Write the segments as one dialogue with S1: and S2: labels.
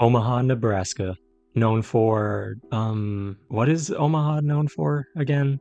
S1: Omaha, Nebraska. Known for, what is Omaha known for again?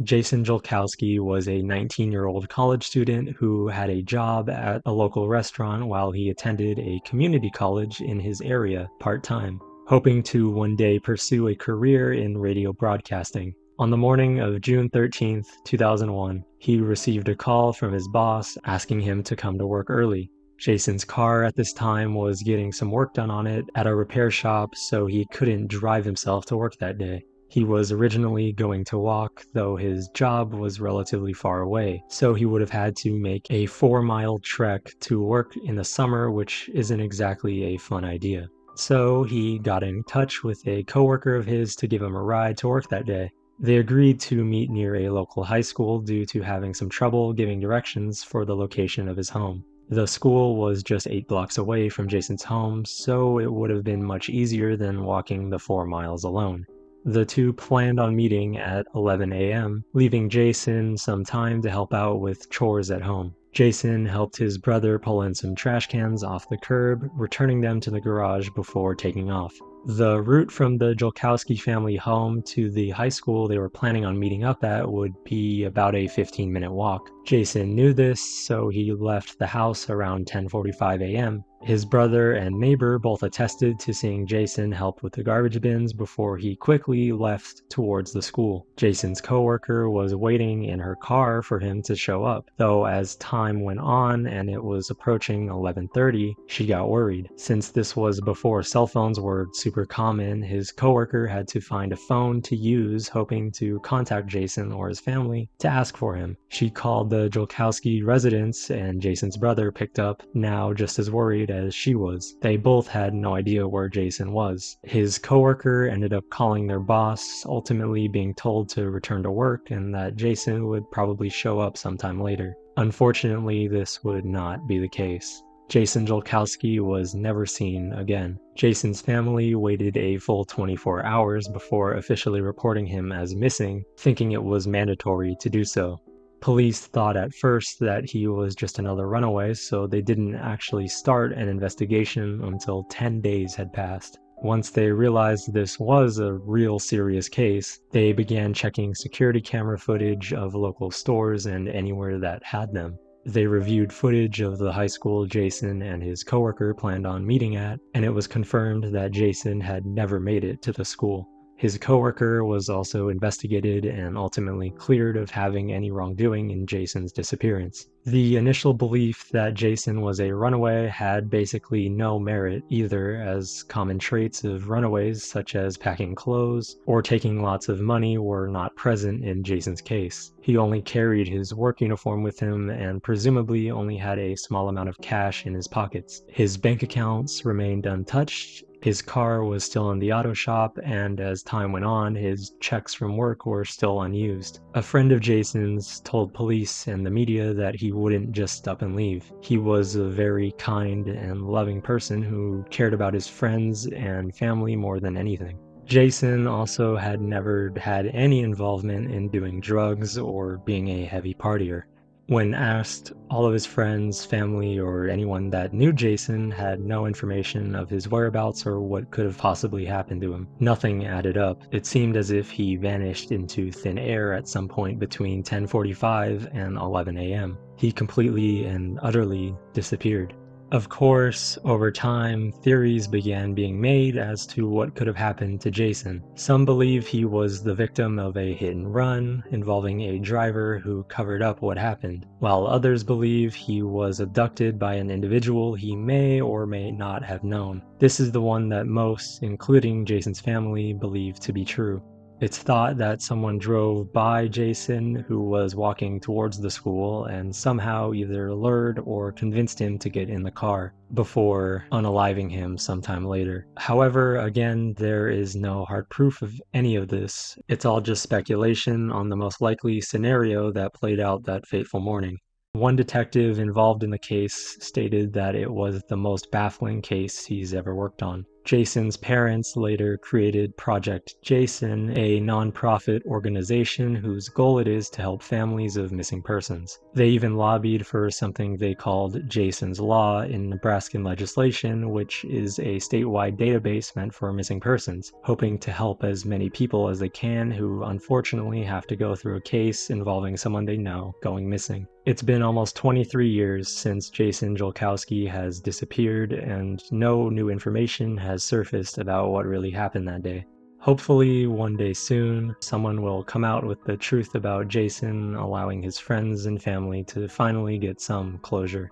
S1: Jason Jolkowski was a 19-year-old college student who had a job at a local restaurant while he attended a community college in his area part-time, hoping to one day pursue a career in radio broadcasting. On the morning of June 13th, 2001, he received a call from his boss asking him to come to work early. Jason's car at this time was getting some work done on it at a repair shop, so he couldn't drive himself to work that day. He was originally going to walk, though his job was relatively far away, so he would have had to make a 4-mile trek to work in the summer, which isn't exactly a fun idea. So he got in touch with a coworker of his to give him a ride to work that day. They agreed to meet near a local high school due to having some trouble giving directions for the location of his home. The school was just 8 blocks away from Jason's home, so it would have been much easier than walking the 4 miles alone. The two planned on meeting at 11 a.m., leaving Jason some time to help out with chores at home. Jason helped his brother pull in some trash cans off the curb, returning them to the garage before taking off. The route from the Jolkowski family home to the high school they were planning on meeting up at would be about a 15-minute walk. Jason knew this, so he left the house around 10:45 a.m. His brother and neighbor both attested to seeing Jason help with the garbage bins before he quickly left towards the school. Jason's coworker was waiting in her car for him to show up, though as time went on and it was approaching 11:30, she got worried. Since this was before cell phones were super common, his coworker had to find a phone to use, hoping to contact Jason or his family to ask for him. She called the Jolkowski residence, and Jason's brother picked up, now just as worried as she was. They both had no idea where Jason was. His coworker ended up calling their boss, ultimately being told to return to work and that Jason would probably show up sometime later. Unfortunately, this would not be the case. Jason Jolkowski was never seen again. Jason's family waited a full 24 hours before officially reporting him as missing, thinking it was mandatory to do so. Police thought at first that he was just another runaway, so they didn't actually start an investigation until 10 days had passed. Once they realized this was a real serious case, they began checking security camera footage of local stores and anywhere that had them. They reviewed footage of the high school Jason and his coworker planned on meeting at, and it was confirmed that Jason had never made it to the school. His coworker was also investigated and ultimately cleared of having any wrongdoing in Jason's disappearance. The initial belief that Jason was a runaway had basically no merit either, as common traits of runaways such as packing clothes or taking lots of money were not present in Jason's case. He only carried his work uniform with him and presumably only had a small amount of cash in his pockets. His bank accounts remained untouched. His car was still in the auto shop, and as time went on, his checks from work were still unused. A friend of Jason's told police and the media that he wouldn't just up and leave. He was a very kind and loving person who cared about his friends and family more than anything. Jason also had never had any involvement in doing drugs or being a heavy partier. When asked, all of his friends, family, or anyone that knew Jason had no information of his whereabouts or what could have possibly happened to him. Nothing added up. It seemed as if he vanished into thin air at some point between 10:45 and 11 a.m. He completely and utterly disappeared. Of course, over time, theories began being made as to what could have happened to Jason. Some believe he was the victim of a hit and run involving a driver who covered up what happened, while others believe he was abducted by an individual he may or may not have known. This is the one that most, including Jason's family, believe to be true. It's thought that someone drove by Jason who was walking towards the school and somehow either lured or convinced him to get in the car before unaliving him sometime later. However, again, there is no hard proof of any of this. It's all just speculation on the most likely scenario that played out that fateful morning. One detective involved in the case stated that it was the most baffling case he's ever worked on. Jason's parents later created Project Jason, a non-profit organization whose goal it is to help families of missing persons. They even lobbied for something they called Jason's Law in Nebraskan legislation, which is a statewide database meant for missing persons, hoping to help as many people as they can who unfortunately have to go through a case involving someone they know going missing. It's been almost 23 years since Jason Jolkowski has disappeared, and no new information has surfaced about what really happened that day. Hopefully, one day soon, someone will come out with the truth about Jason, allowing his friends and family to finally get some closure.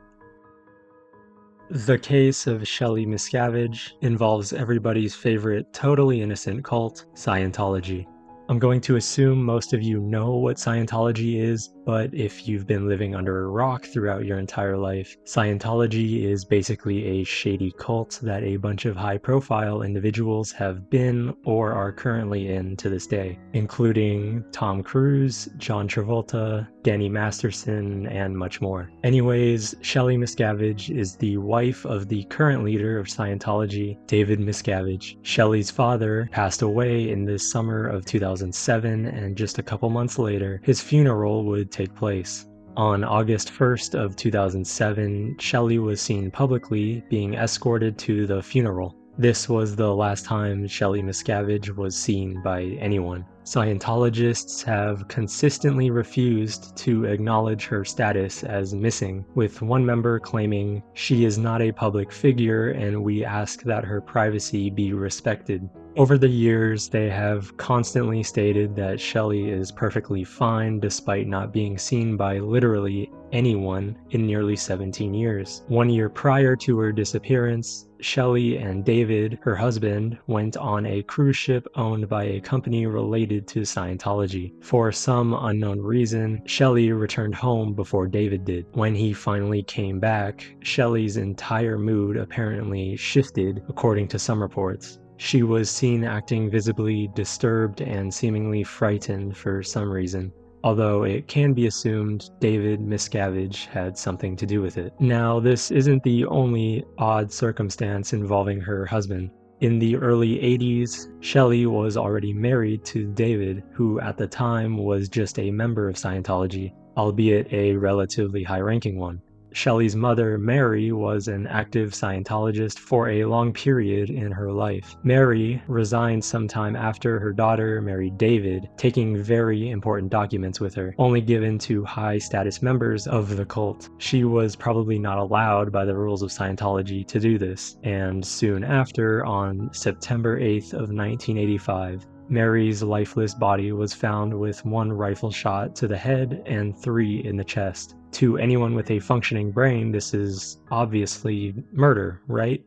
S1: The case of Shelly Miscavige involves everybody's favorite totally innocent cult, Scientology. I'm going to assume most of you know what Scientology is, but if you've been living under a rock throughout your entire life, Scientology is basically a shady cult that a bunch of high-profile individuals have been or are currently in to this day, including Tom Cruise, John Travolta, Danny Masterson, and much more. Anyways, Shelly Miscavige is the wife of the current leader of Scientology, David Miscavige. Shelly's father passed away in the summer of 2007, and just a couple months later, his funeral would take place. On August 1st of 2007, Shelly was seen publicly being escorted to the funeral. This was the last time Shelly Miscavige was seen by anyone. Scientologists have consistently refused to acknowledge her status as missing, with one member claiming, "She is not a public figure and we ask that her privacy be respected." Over the years, they have constantly stated that Shelly is perfectly fine despite not being seen by literally anyone in nearly 17 years. 1 year prior to her disappearance, Shelly and David, her husband, went on a cruise ship owned by a company related to Scientology. For some unknown reason, Shelly returned home before David did. When he finally came back, Shelly's entire mood apparently shifted, according to some reports. She was seen acting visibly disturbed and seemingly frightened for some reason, although it can be assumed David Miscavige had something to do with it. Now, this isn't the only odd circumstance involving her husband. In the early 80s, Shelly was already married to David, who at the time was just a member of Scientology, albeit a relatively high-ranking one. Shelly's mother, Mary, was an active Scientologist for a long period in her life. Mary resigned sometime after her daughter married David, taking very important documents with her, only given to high-status members of the cult. She was probably not allowed by the rules of Scientology to do this, and soon after, on September 8th of 1985, Mary's lifeless body was found with 1 rifle shot to the head and 3 in the chest. To anyone with a functioning brain, this is obviously murder, right?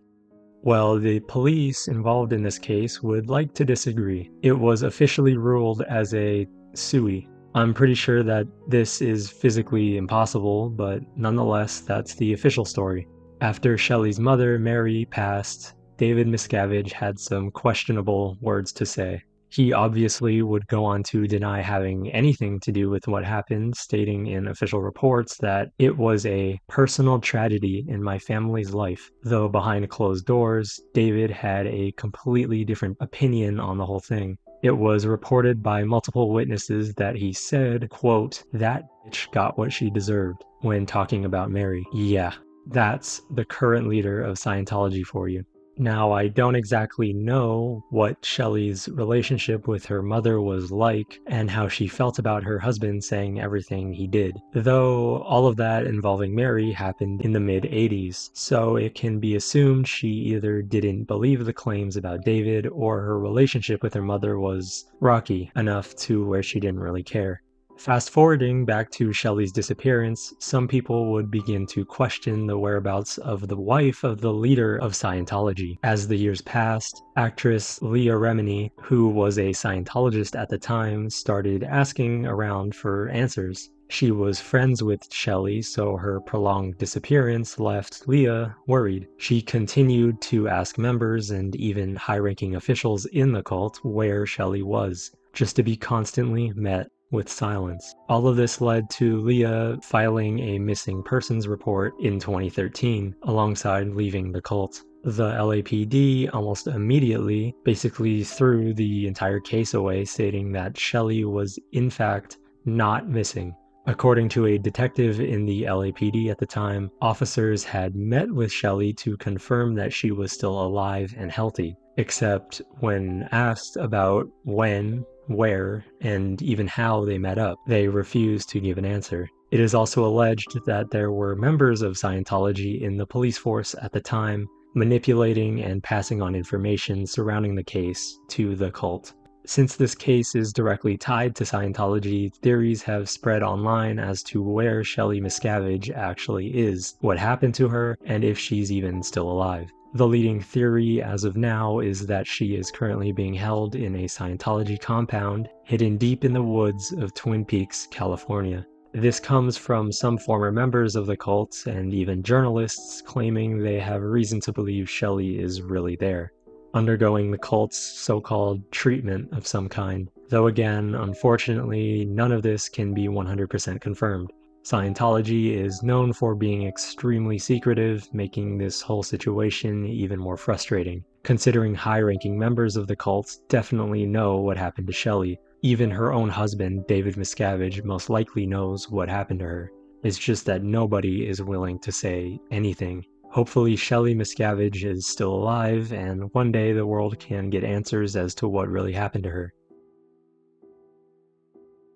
S1: Well, the police involved in this case would like to disagree. It was officially ruled as a SUI. I'm pretty sure that this is physically impossible, but nonetheless, that's the official story. After Shelly's mother, Mary, passed, David Miscavige had some questionable words to say. He obviously would go on to deny having anything to do with what happened, stating in official reports that it was a personal tragedy in my family's life, though behind closed doors, David had a completely different opinion on the whole thing. It was reported by multiple witnesses that he said, quote, "That bitch got what she deserved," when talking about Mary. Yeah, that's the current leader of Scientology for you. Now, I don't exactly know what Shelly's relationship with her mother was like and how she felt about her husband saying everything he did, though all of that involving Mary happened in the mid-80s, so it can be assumed she either didn't believe the claims about David or her relationship with her mother was rocky enough to where she didn't really care. Fast forwarding back to Shelly's disappearance, some people would begin to question the whereabouts of the wife of the leader of Scientology. As the years passed, actress Leah Remini, who was a Scientologist at the time, started asking around for answers. She was friends with Shelly, so her prolonged disappearance left Leah worried. She continued to ask members and even high-ranking officials in the cult where Shelly was, just to be constantly met with silence. All of this led to Leah filing a missing persons report in 2013 alongside leaving the cult. The LAPD almost immediately basically threw the entire case away, stating that Shelly was in fact not missing. According to a detective in the LAPD at the time, officers had met with Shelly to confirm that she was still alive and healthy, except when asked about when, where, and even how they met up, they refused to give an answer. It is also alleged that there were members of Scientology in the police force at the time, manipulating and passing on information surrounding the case to the cult. Since this case is directly tied to Scientology, theories have spread online as to where Shelly Miscavige actually is, what happened to her, and if she's even still alive. The leading theory as of now is that she is currently being held in a Scientology compound hidden deep in the woods of Twin Peaks, California. This comes from some former members of the cult and even journalists claiming they have reason to believe Shelly is really there, undergoing the cult's so-called treatment of some kind. Though again, unfortunately, none of this can be 100% confirmed. Scientology is known for being extremely secretive, making this whole situation even more frustrating, considering high-ranking members of the cult definitely know what happened to Shelly. Even her own husband, David Miscavige, most likely knows what happened to her. It's just that nobody is willing to say anything. Hopefully Shelly Miscavige is still alive, and one day the world can get answers as to what really happened to her.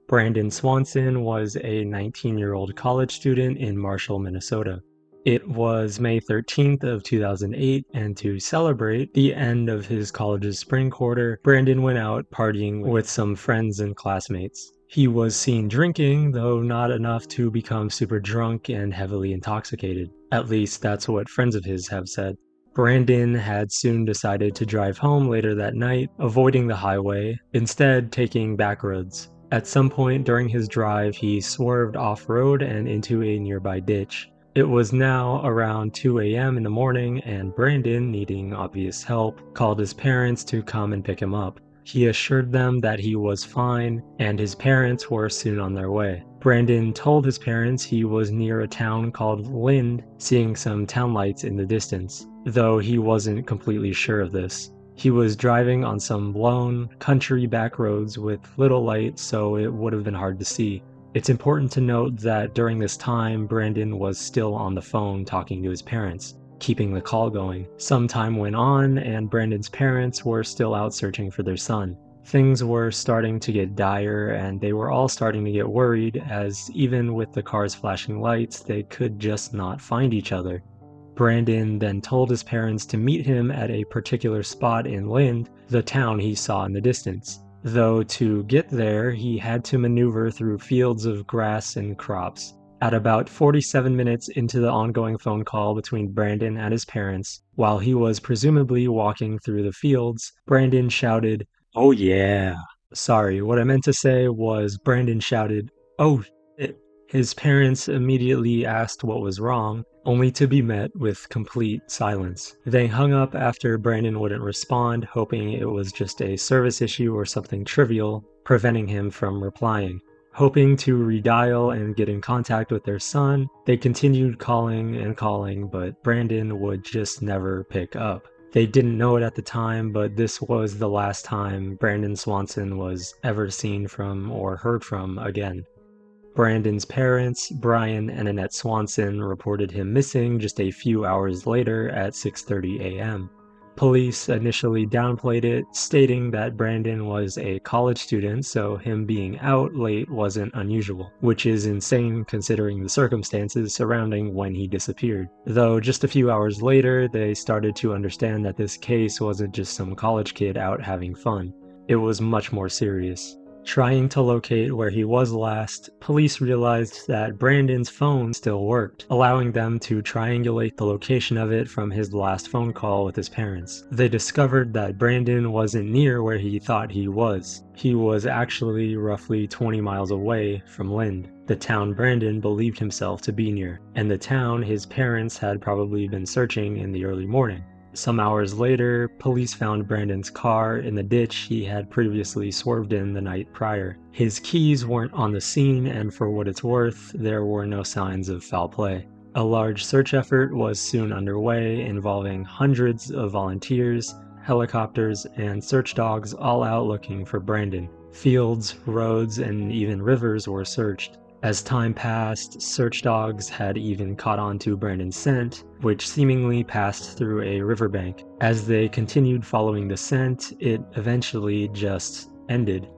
S1: Brandon Swanson was a 19-year-old college student in Marshall, Minnesota. It was May 13th of 2008, and to celebrate the end of his college's spring quarter, Brandon went out partying with some friends and classmates. He was seen drinking, though not enough to become super drunk and heavily intoxicated. At least that's what friends of his have said. Brandon had soon decided to drive home later that night, avoiding the highway, instead taking back roads. At some point during his drive, he swerved off-road and into a nearby ditch. It was now around 2 a.m. in the morning, and Brandon, needing obvious help, called his parents to come and pick him up. He assured them that he was fine, and his parents were soon on their way. Brandon told his parents he was near a town called Lind, seeing some town lights in the distance, though he wasn't completely sure of this. He was driving on some lone, country back roads with little light, so it would have been hard to see. It's important to note that during this time, Brandon was still on the phone talking to his parents, keeping the call going. Some time went on, and Brandon's parents were still out searching for their son. Things were starting to get dire, and they were all starting to get worried, as even with the cars flashing lights, they could just not find each other. Brandon then told his parents to meet him at a particular spot in Lind, the town he saw in the distance. Though to get there, he had to maneuver through fields of grass and crops. At about 47 minutes into the ongoing phone call between Brandon and his parents, while he was presumably walking through the fields, Brandon shouted, "Oh yeah!" Sorry, what I meant to say was Brandon shouted, "Oh shit!" His parents immediately asked what was wrong, only to be met with complete silence. They hung up after Brandon wouldn't respond, hoping it was just a service issue or something trivial, preventing him from replying. Hoping to redial and get in contact with their son, they continued calling and calling, but Brandon would just never pick up. They didn't know it at the time, but this was the last time Brandon Swanson was ever seen from or heard from again. Brandon's parents, Brian and Annette Swanson, reported him missing just a few hours later at 6:30 a.m. Police initially downplayed it, stating that Brandon was a college student, so him being out late wasn't unusual, which is insane considering the circumstances surrounding when he disappeared. Though just a few hours later, they started to understand that this case wasn't just some college kid out having fun. It was much more serious. Trying to locate where he was last, police realized that Brandon's phone still worked, allowing them to triangulate the location of it from his last phone call with his parents. They discovered that Brandon wasn't near where he thought he was. He was actually roughly 20 miles away from Lind, the town Brandon believed himself to be near, and the town his parents had probably been searching in the early morning. Some hours later, police found Brandon's car in the ditch he had previously swerved in the night prior. His keys weren't on the scene, and for what it's worth, there were no signs of foul play. A large search effort was soon underway, involving hundreds of volunteers, helicopters, and search dogs all out looking for Brandon. Fields, roads, and even rivers were searched. As time passed, search dogs had even caught on to Brandon's scent, which seemingly passed through a riverbank. As they continued following the scent, it eventually just ended.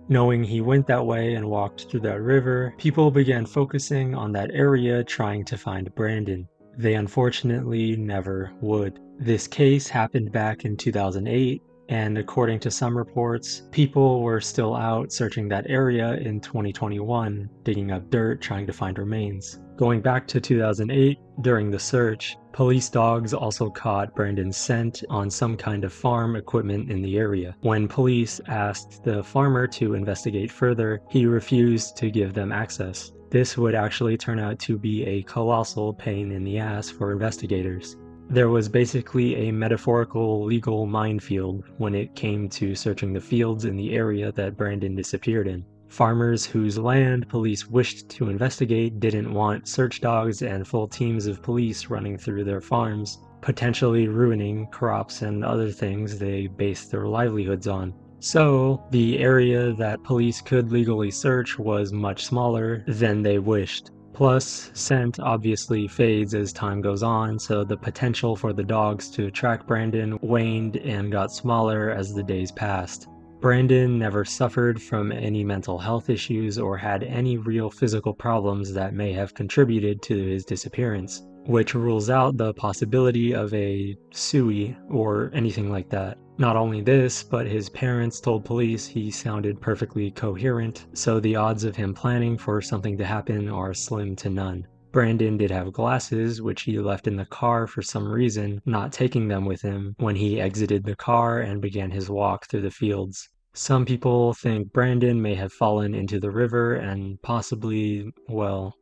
S1: Knowing he went that way and walked through that river, people began focusing on that area trying to find Brandon. They unfortunately never would. This case happened back in 2008, and according to some reports, people were still out searching that area in 2021, digging up dirt trying to find remains. Going back to 2008, during the search, police dogs also caught Brandon's scent on some kind of farm equipment in the area. When police asked the farmer to investigate further, he refused to give them access. This would actually turn out to be a colossal pain in the ass for investigators. There was basically a metaphorical legal minefield when it came to searching the fields in the area that Brandon disappeared in. Farmers whose land police wished to investigate didn't want search dogs and full teams of police running through their farms, potentially ruining crops and other things they based their livelihoods on. So, the area that police could legally search was much smaller than they wished. Plus, scent obviously fades as time goes on, so the potential for the dogs to track Brandon waned and got smaller as the days passed. Brandon never suffered from any mental health issues or had any real physical problems that may have contributed to his disappearance, which rules out the possibility of a SUI or anything like that. Not only this, but his parents told police he sounded perfectly coherent, so the odds of him planning for something to happen are slim to none. Brandon did have glasses, which he left in the car for some reason, not taking them with him when he exited the car and began his walk through the fields. Some people think Brandon may have fallen into the river and possibly, well,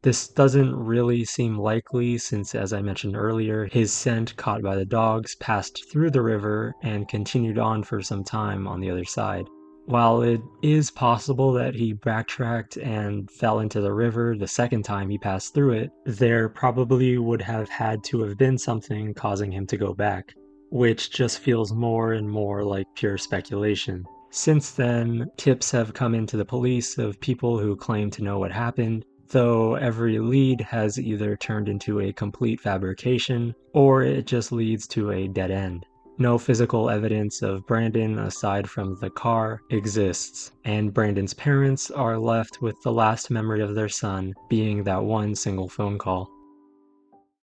S1: This doesn't really seem likely since, as I mentioned earlier, his scent caught by the dogs passed through the river and continued on for some time on the other side. While it is possible that he backtracked and fell into the river the second time he passed through it, there probably would have had to have been something causing him to go back, which just feels more and more like pure speculation. Since then, tips have come into the police of people who claim to know what happened, though every lead has either turned into a complete fabrication, or it just leads to a dead end. No physical evidence of Brandon aside from the car exists, and Brandon's parents are left with the last memory of their son being that one single phone call.